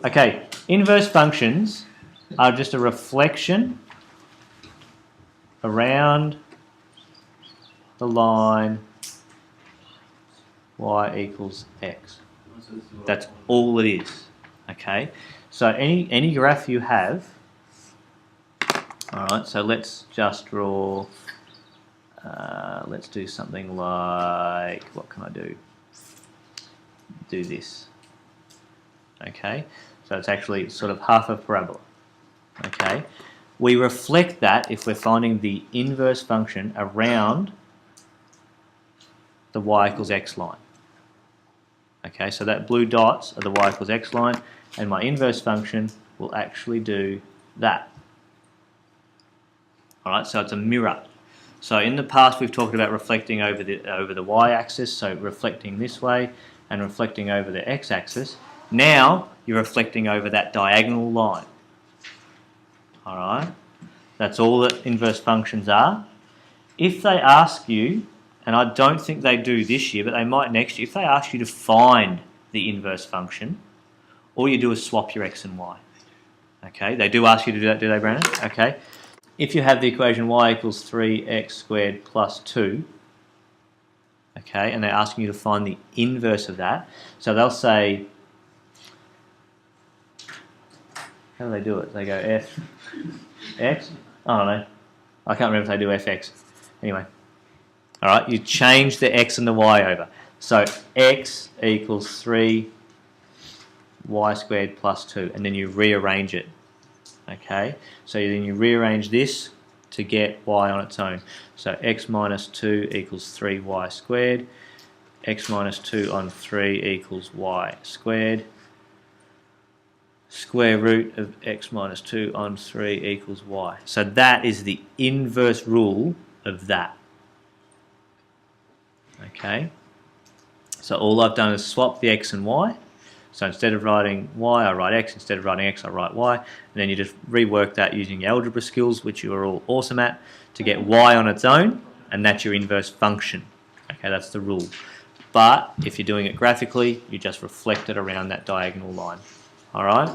Okay, inverse functions are just a reflection around the line y equals x. That's all it is. Okay, so any graph you have. All right, so let's just draw. Let's do something like, what can I do? Do this. Okay, so it's actually sort of half a parabola. Okay, we reflect that if we're finding the inverse function around the y equals x line. Okay, so that blue dots are the y equals x line, and my inverse function will actually do that. All right, so it's a mirror. So in the past we've talked about reflecting over the y-axis, so reflecting this way and reflecting over the x-axis. Now you're reflecting over that diagonal line. All right, that's all that inverse functions are. If they ask you, and I don't think they do this year, but they might next year, if they ask you to find the inverse function, all you do is swap your x and y. Okay, they do ask you to do that, do they, Brandon? Okay. If you have the equation y equals 3x squared plus 2, okay, and they're asking you to find the inverse of that, so they'll say, how do they do it? They go fx? I don't know. I can't remember if they do fx. Anyway, all right, you change the x and the y over. So x equals 3y squared plus 2, and then you rearrange it. Okay, so then you rearrange this to get y on its own. So x minus 2 equals 3y squared. X minus 2 on 3 equals y squared. Square root of x minus 2 on 3 equals y. So that is the inverse rule of that. Okay, so all I've done is swap the x and y. So instead of writing y, I write x. Instead of writing x, I write y. And then you just rework that using your algebra skills, which you are all awesome at, to get y on its own, and that's your inverse function. Okay, that's the rule. But if you're doing it graphically, you just reflect it around that diagonal line. All right?